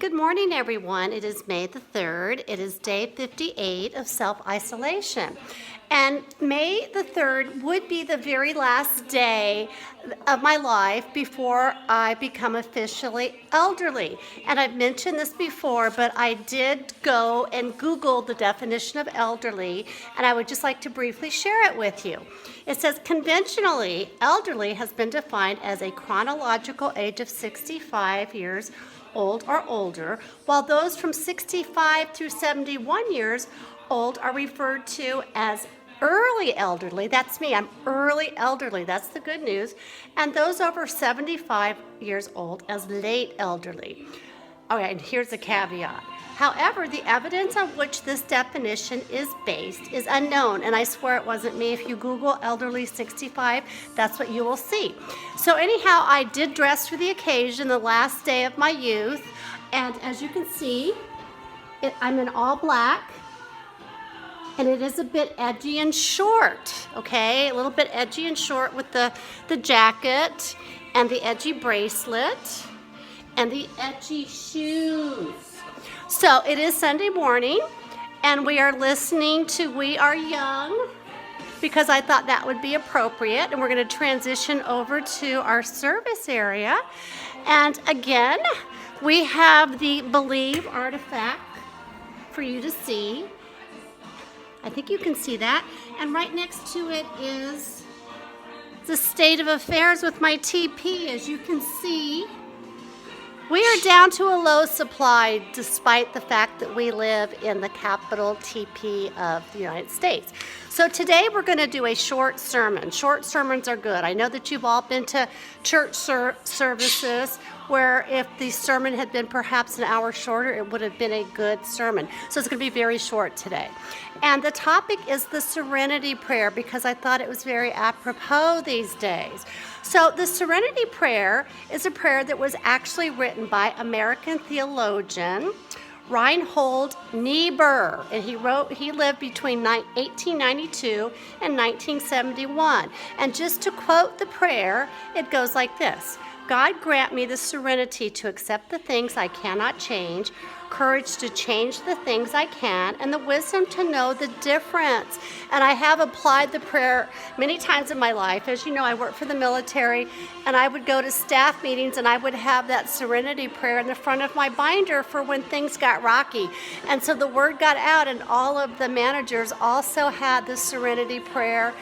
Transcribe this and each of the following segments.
Good morning, everyone. It is May the 3rd. It is day 58 of self-isolation. And May the 3rd would be the very last day of my life before I become officially elderly. And I've mentioned this before, but I did go and Google the definition of elderly, and I would just like to briefly share it with you. It says, conventionally, elderly has been defined as a chronological age of 65 years old or older, while those from 65 through 71 years old are referred to as early elderly. That's me, I'm early elderly, that's the good news. And those over 75 years old as late elderly. All right, and here's a caveat. However, the evidence on which this definition is based is unknown, and I swear it wasn't me. If you Google elderly 65, that's what you will see. So anyhow, I did dress for the occasion, the last day of my youth, and as you can see, I'm in all black, and it is a bit edgy and short, okay? A little bit edgy and short with the jacket and the edgy bracelet and the edgy shoes. So it is Sunday morning, and we are listening to We Are Young because I thought that would be appropriate, and we're going to transition over to our service area. And again, we have the Believe artifact for you to see. I think you can see that. And right next to it is the state of affairs with my TP. As you can see, we are down to a low supply despite the fact that we live in the capital TP of the United States. So today we're going to do a short sermon. Short sermons are good. I know that you've all been to church services where if the sermon had been perhaps an hour shorter, it would have been a good sermon. So it's going to be very short today. And the topic is the Serenity Prayer because I thought it was very apropos these days. So the Serenity Prayer is a prayer that was actually written by American theologian Reinhold Niebuhr, and he lived between 1892 and 1971. And just to quote the prayer, it goes like this: God grant me the serenity to accept the things I cannot change, courage to change the things I can, and the wisdom to know the difference. And I have applied the prayer many times in my life. As you know, I work for the military, and I would go to staff meetings, and I would have that serenity prayer in the front of my binder for when things got rocky. And so the word got out, and all of the managers also had the serenity prayer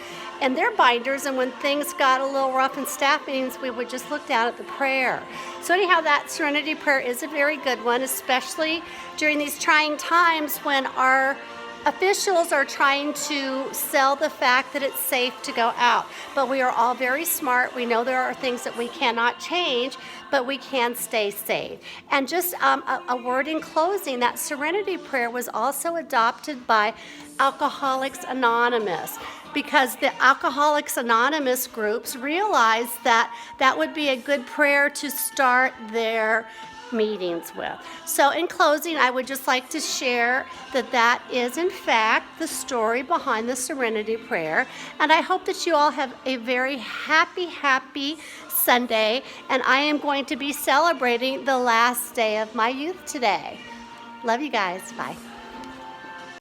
in their binders, and when things got a little rough in staff meetings, we would just look down at the prayer. So anyhow, that Serenity Prayer is a very good one, especially during these trying times when our officials are trying to sell the fact that it's safe to go out. But we are all very smart. We know there are things that we cannot change, but we can stay safe. And just a word in closing, that Serenity Prayer was also adopted by Alcoholics Anonymous, because the Alcoholics Anonymous groups realized that that would be a good prayer to start their meetings with. So in closing, I would just like to share that that is in fact the story behind the Serenity Prayer, and I hope that you all have a very happy Sunday, and I am going to be celebrating the last day of my youth today. Love you guys. Bye.